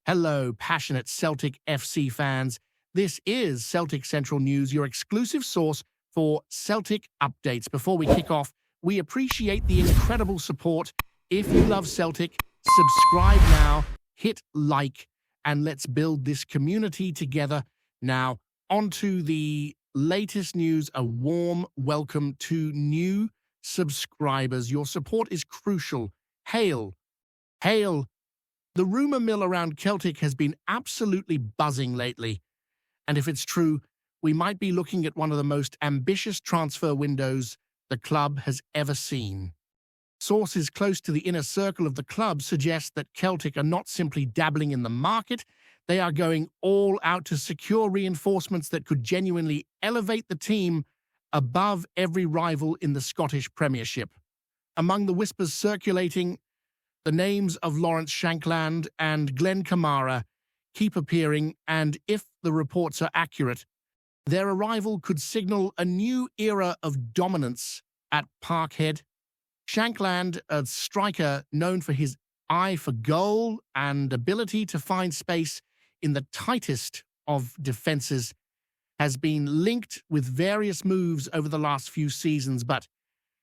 Hello, passionate Celtic FC fans. This is Celtic Central News, your exclusive source for Celtic updates. Before we kick off, we appreciate the incredible support. If you love Celtic, subscribe now, hit like, and let's build this community together. Now, on to the latest news. A warm welcome to new subscribers. Your support is crucial. Hail! Hail! The rumour mill around Celtic has been absolutely buzzing lately. And if it's true, we might be looking at one of the most ambitious transfer windows the club has ever seen. Sources close to the inner circle of the club suggest that Celtic are not simply dabbling in the market, they are going all out to secure reinforcements that could genuinely elevate the team above every rival in the Scottish Premiership. Among the whispers circulating, the names of SHANKLAND and Glen Kamara keep appearing, and if the reports are accurate, their arrival could signal a new era of dominance at Parkhead. SHANKLAND, a striker known for his eye for goal and ability to find space in the tightest of defences, has been linked with various moves over the last few seasons, but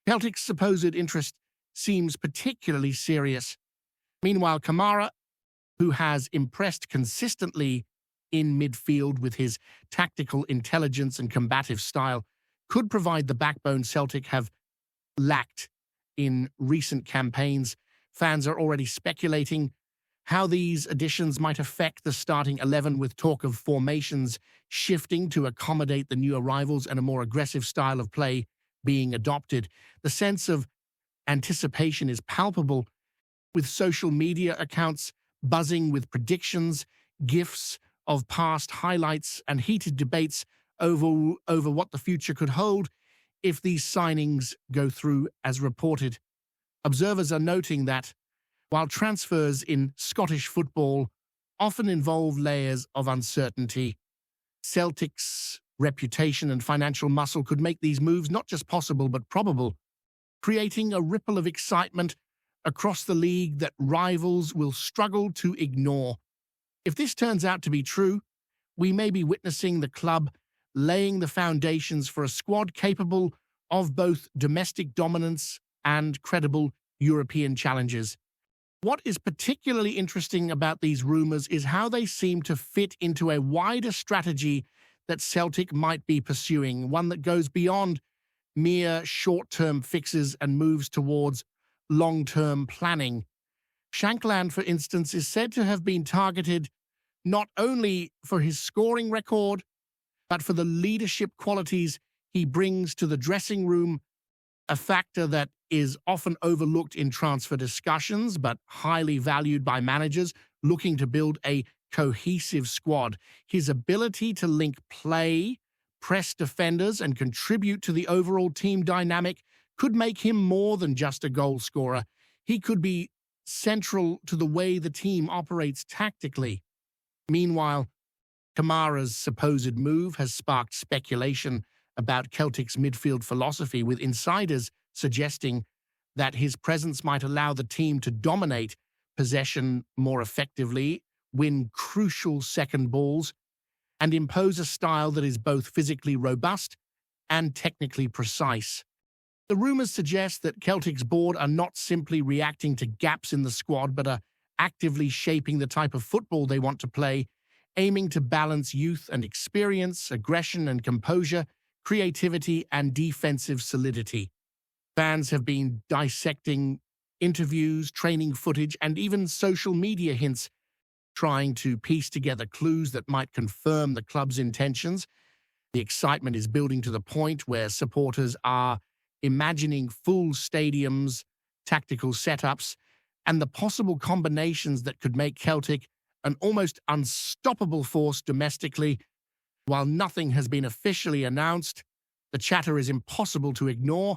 Celtic's supposed interest seems particularly serious. Meanwhile, Kamara, who has impressed consistently in midfield with his tactical intelligence and combative style, could provide the backbone Celtic have lacked in recent campaigns. Fans are already speculating how these additions might affect the starting 11, with talk of formations shifting to accommodate the new arrivals and a more aggressive style of play being adopted. The sense of anticipation is palpable, with social media accounts buzzing with predictions, gifs of past highlights, and heated debates over what the future could hold if these signings go through as reported. Observers are noting that while transfers in Scottish football often involve layers of uncertainty, Celtic's reputation and financial muscle could make these moves not just possible but probable, creating a ripple of excitement across the league that rivals will struggle to ignore. If this turns out to be true, we may be witnessing the club laying the foundations for a squad capable of both domestic dominance and credible European challenges. What is particularly interesting about these rumours is how they seem to fit into a wider strategy that Celtic might be pursuing, one that goes beyond mere short-term fixes and moves towards long-term planning. SHANKLAND, for instance, is said to have been targeted not only for his scoring record, but for the leadership qualities he brings to the dressing room, a factor that is often overlooked in transfer discussions, but highly valued by managers looking to build a cohesive squad. His ability to link play, press defenders, and contribute to the overall team dynamic could make him more than just a goal scorer. He could be central to the way the team operates tactically. Meanwhile, Kamara's supposed move has sparked speculation about Celtic's midfield philosophy, with insiders suggesting that his presence might allow the team to dominate possession more effectively, win crucial second balls, and impose a style that is both physically robust and technically precise. The rumours suggest that Celtic's board are not simply reacting to gaps in the squad, but are actively shaping the type of football they want to play, aiming to balance youth and experience, aggression and composure, creativity and defensive solidity. Fans have been dissecting interviews, training footage, and even social media hints, trying to piece together clues that might confirm the club's intentions. The excitement is building to the point where supporters are imagining full stadiums, tactical setups, and the possible combinations that could make Celtic an almost unstoppable force domestically. While nothing has been officially announced, the chatter is impossible to ignore,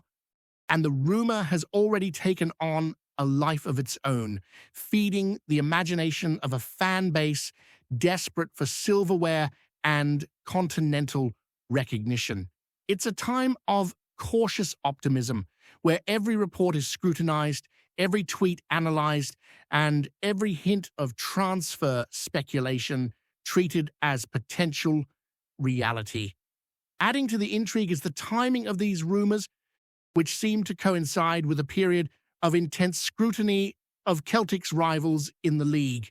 and the rumour has already taken on a life of its own, feeding the imagination of a fan base desperate for silverware and continental recognition. It's a time of cautious optimism, where every report is scrutinized, every tweet analyzed, and every hint of transfer speculation treated as potential reality. Adding to the intrigue is the timing of these rumors, which seem to coincide with a period of intense scrutiny of Celtic's rivals in the league.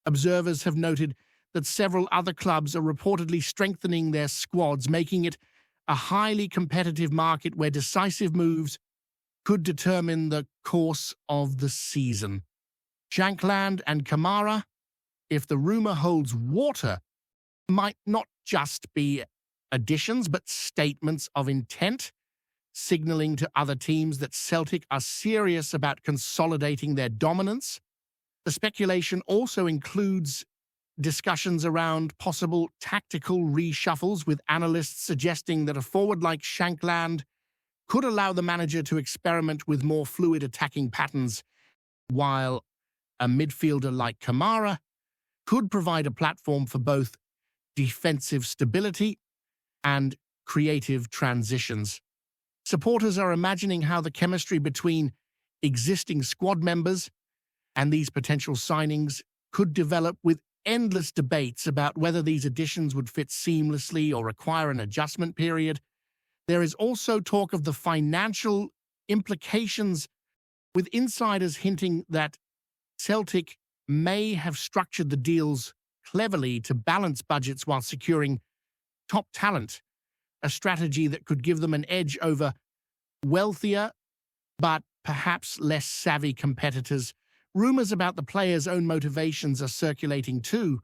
Observers have noted that several other clubs are reportedly strengthening their squads, making it a highly competitive market where decisive moves could determine the course of the season. Shankland and Kamara, if the rumor holds water, might not just be additions but statements of intent, signaling to other teams that Celtic are serious about consolidating their dominance. The speculation also includes discussions around possible tactical reshuffles, with analysts suggesting that a forward like Shankland could allow the manager to experiment with more fluid attacking patterns, while a midfielder like Kamara could provide a platform for both defensive stability and creative transitions. Supporters are imagining how the chemistry between existing squad members and these potential signings could develop, with endless debates about whether these additions would fit seamlessly or require an adjustment period. There is also talk of the financial implications, with insiders hinting that Celtic may have structured the deals cleverly to balance budgets while securing top talent, a strategy that could give them an edge over wealthier but perhaps less savvy competitors. Rumors about the players' own motivations are circulating too,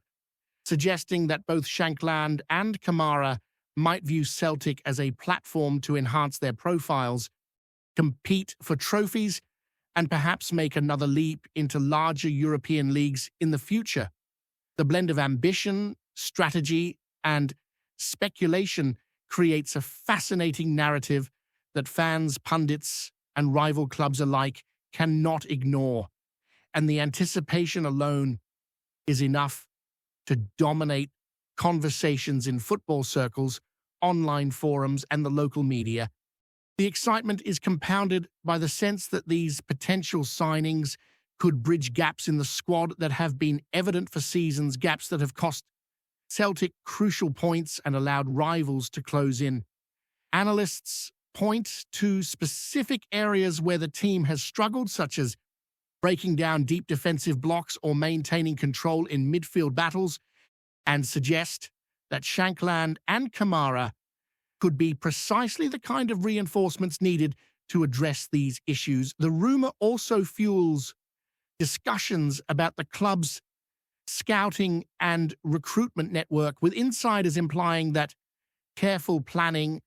suggesting that both Shankland and Kamara might view Celtic as a platform to enhance their profiles, compete for trophies, and perhaps make another leap into larger European leagues in the future. The blend of ambition, strategy, and speculation creates a fascinating narrative that fans, pundits, and rival clubs alike cannot ignore. And the anticipation alone is enough to dominate conversations in football circles, online forums, and the local media. The excitement is compounded by the sense that these potential signings could bridge gaps in the squad that have been evident for seasons, gaps that have cost Celtic crucial points and allowed rivals to close in. Analysts point to specific areas where the team has struggled, such as breaking down deep defensive blocks or maintaining control in midfield battles, and suggest that Shankland and Kamara could be precisely the kind of reinforcements needed to address these issues. The rumor also fuels discussions about the club's scouting and recruitment network, with insiders implying that careful planning,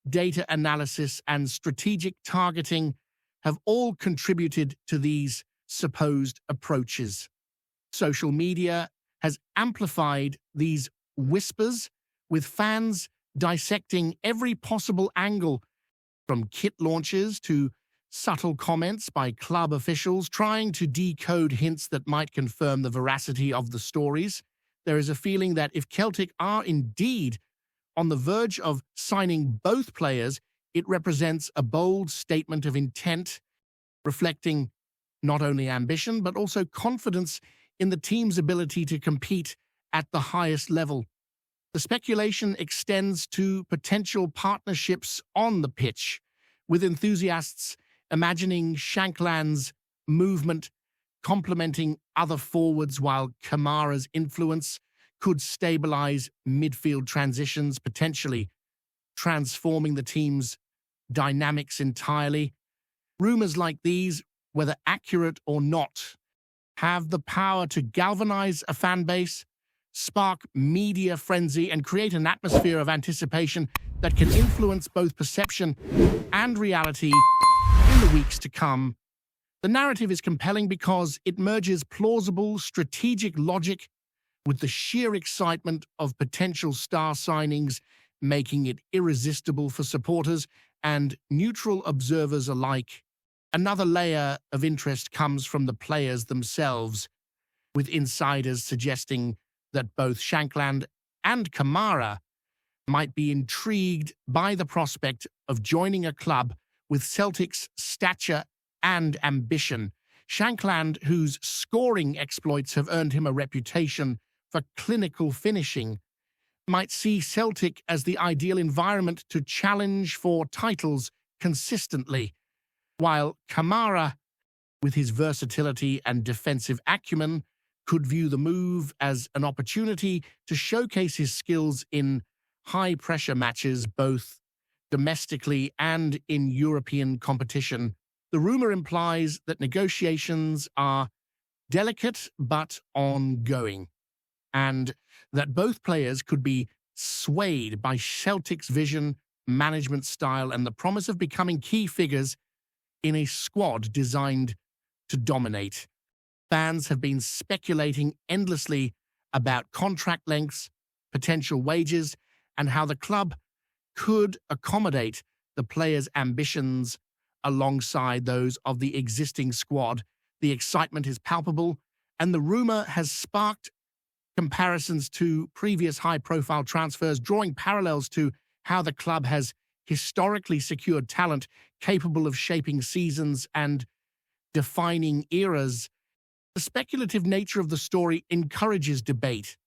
data analysis, and strategic targeting have all contributed to these supposed approaches. Social media has amplified these whispers, with fans dissecting every possible angle, from kit launches to subtle comments by club officials, trying to decode hints that might confirm the veracity of the stories. There is a feeling that if Celtic are indeed on the verge of signing both players, it represents a bold statement of intent, reflecting not only ambition but also confidence in the team's ability to compete at the highest level. The speculation extends to potential partnerships on the pitch, with enthusiasts imagining Shankland's movement complementing other forwards, while Kamara's influence could stabilize midfield transitions, potentially transforming the team's dynamics entirely. Rumors like these, whether accurate or not, have the power to galvanize a fan base, spark media frenzy, and create an atmosphere of anticipation that can influence both perception and reality in the weeks to come. The narrative is compelling because it merges plausible strategic logic with the sheer excitement of potential star signings, making it irresistible for supporters and neutral observers alike. Another layer of interest comes from the players themselves, with insiders suggesting that both Shankland and Kamara might be intrigued by the prospect of joining a club with Celtic's stature and ambition. Shankland, whose scoring exploits have earned him a reputation for clinical finishing, might see Celtic as the ideal environment to challenge for titles consistently, while Kamara, with his versatility and defensive acumen, could view the move as an opportunity to showcase his skills in high-pressure matches, both domestically and in European competition. The rumor implies that negotiations are delicate but ongoing, and that both players could be swayed by Celtic's vision, management style, and the promise of becoming key figures in a squad designed to dominate. Fans have been speculating endlessly about contract lengths, potential wages, and how the club could accommodate the players' ambitions alongside those of the existing squad. The excitement is palpable, and the rumor has sparked comparisons to previous high-profile transfers, drawing parallels to how the club has historically secured talent capable of shaping seasons and defining eras. The speculative nature of the story encourages debate,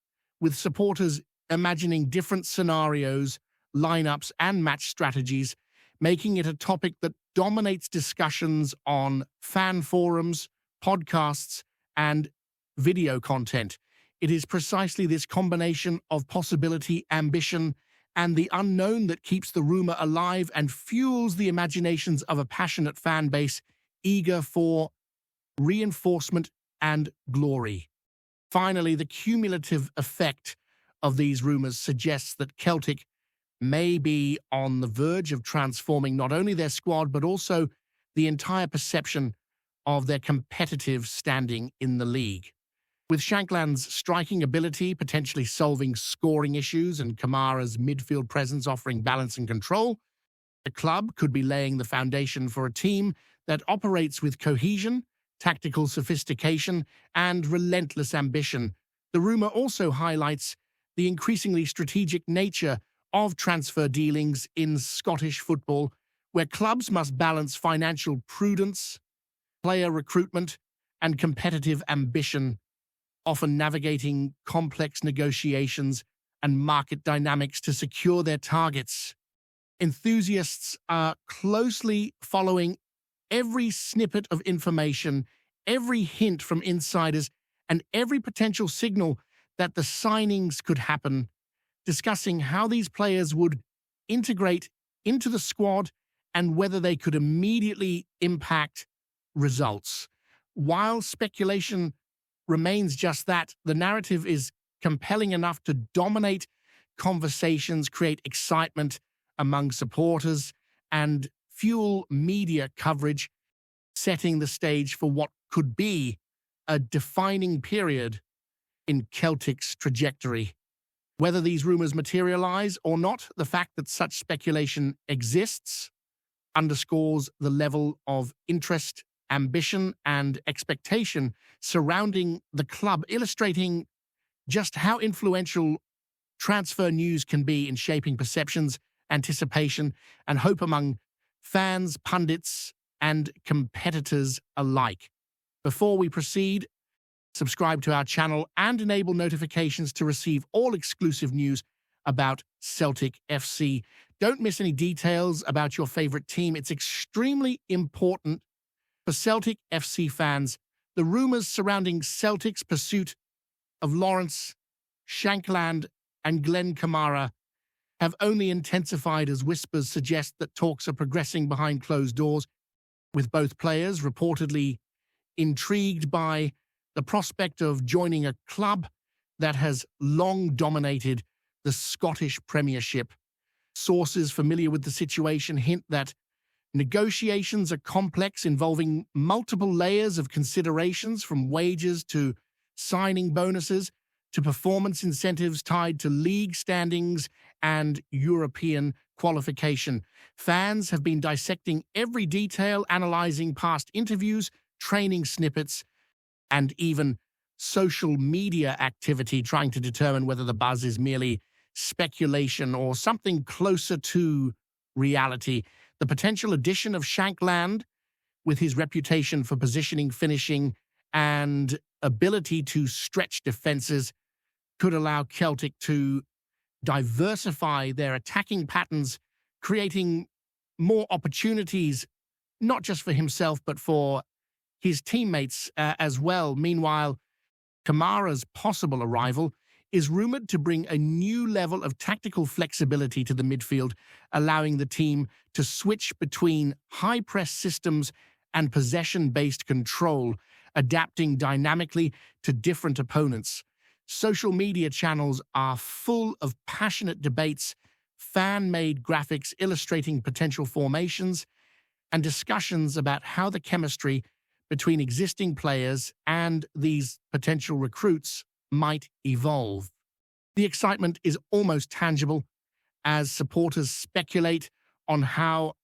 with supporters imagining different scenarios, lineups, and match strategies, making it a topic that dominates discussions on fan forums, podcasts, and video content. It is precisely this combination of possibility, ambition, and the unknown that keeps the rumor alive and fuels the imaginations of a passionate fan base eager for reinforcement and glory. Finally, the cumulative effect of these rumors suggests that Celtic may be on the verge of transforming not only their squad, but also the entire perception of their competitive standing in the league. With Shankland's striking ability potentially solving scoring issues and Kamara's midfield presence offering balance and control, the club could be laying the foundation for a team that operates with cohesion, tactical sophistication, and relentless ambition. The rumor also highlights the increasingly strategic nature of transfer dealings in Scottish football, where clubs must balance financial prudence, player recruitment, and competitive ambition, often navigating complex negotiations and market dynamics to secure their targets. Enthusiasts are closely following every snippet of information, every hint from insiders, and every potential signal that the signings could happen, discussing how these players would integrate into the squad and whether they could immediately impact results. While speculation remains just that, the narrative is compelling enough to dominate conversations, create excitement among supporters, and fuel media coverage, setting the stage for what could be a defining period in Celtic's trajectory. Whether these rumors materialize or not, the fact that such speculation exists underscores the level of interest, ambition, and expectation surrounding the club, illustrating just how influential transfer news can be in shaping perceptions, anticipation, and hope among fans, pundits, and competitors alike. Before we proceed, subscribe to our channel and enable notifications to receive all exclusive news about Celtic FC. Don't miss any details about your favorite team. It's extremely important for Celtic FC fans. The rumors surrounding Celtic's pursuit of Lawrence, Shankland, and Glen Kamara have only intensified as whispers suggest that talks are progressing behind closed doors, with both players reportedly intrigued by the prospect of joining a club that has long dominated the Scottish Premiership. Sources familiar with the situation hint that negotiations are complex, involving multiple layers of considerations, from wages to signing bonuses to performance incentives tied to league standings and European qualification. Fans have been dissecting every detail, analyzing past interviews, training snippets, and even social media activity, trying to determine whether the buzz is merely speculation or something closer to reality. The potential addition of Shankland, with his reputation for positioning, finishing, and ability to stretch defenses, could allow Celtic to diversify their attacking patterns, creating more opportunities, not just for himself, but for his teammates as well. Meanwhile, Kamara's possible arrival is rumored to bring a new level of tactical flexibility to the midfield, allowing the team to switch between high-press systems and possession-based control, adapting dynamically to different opponents. Social media channels are full of passionate debates, fan-made graphics illustrating potential formations, and discussions about how the chemistry between existing players and these potential recruits might evolve. The excitement is almost tangible as supporters speculate on how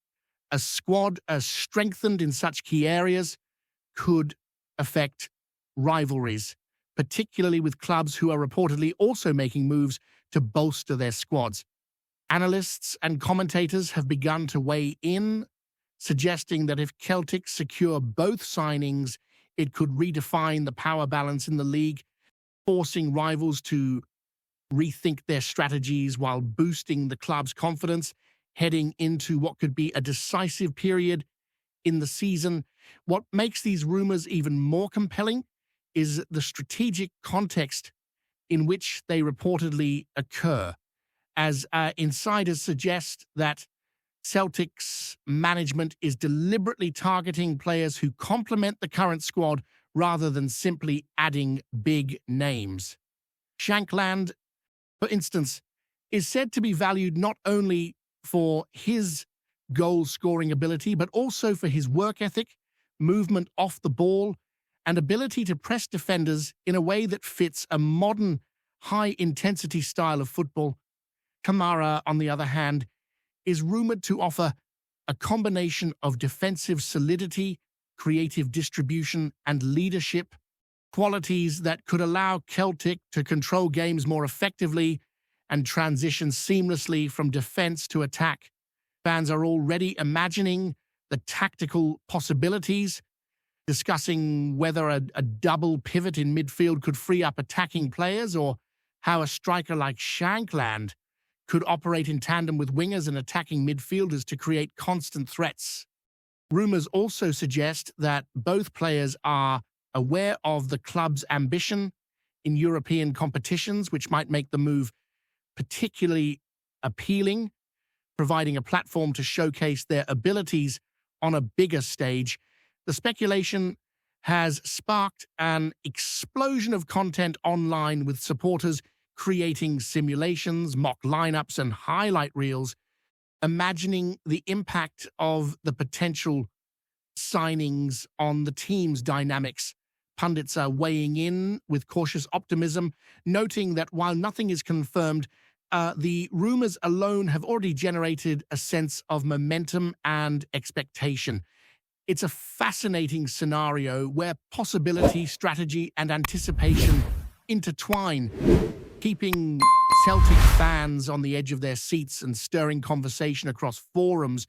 a squad strengthened in such key areas could affect rivalries, particularly with clubs who are reportedly also making moves to bolster their squads. Analysts and commentators have begun to weigh in, suggesting that if Celtic secure both signings, it could redefine the power balance in the league, forcing rivals to rethink their strategies while boosting the club's confidence, heading into what could be a decisive period in the season. What makes these rumors even more compelling is the strategic context in which they reportedly occur, as insiders suggest that Celtic's management is deliberately targeting players who complement the current squad rather than simply adding big names. Shankland, for instance, is said to be valued not only for his goal-scoring ability, but also for his work ethic, movement off the ball, and ability to press defenders in a way that fits a modern, high-intensity style of football. Kamara, on the other hand, is rumored to offer a combination of defensive solidity, creative distribution, and leadership, qualities that could allow Celtic to control games more effectively and transition seamlessly from defense to attack. Fans are already imagining the tactical possibilities, discussing whether a double pivot in midfield could free up attacking players, or how a striker like Shankland could operate in tandem with wingers and attacking midfielders to create constant threats. Rumors also suggest that both players are aware of the club's ambition in European competitions, which might make the move particularly appealing, providing a platform to showcase their abilities on a bigger stage. The speculation has sparked an explosion of content online, with supporters creating simulations, mock lineups, and highlight reels, imagining the impact of the potential signings on the team's dynamics. Pundits are weighing in with cautious optimism, noting that while nothing is confirmed, the rumors alone have already generated a sense of momentum and expectation. It's a fascinating scenario where possibility, strategy, and anticipation intertwine, keeping Celtic fans on the edge of their seats and stirring conversation across forums,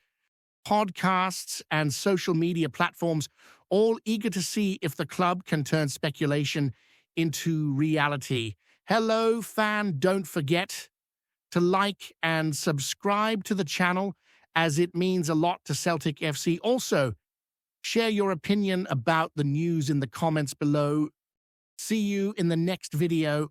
podcasts, and social media platforms, all eager to see if the club can turn speculation into reality. Hello, fan, don't forget to like and subscribe to the channel, as it means a lot to Celtic FC. Also, share your opinion about the news in the comments below. See you in the next video.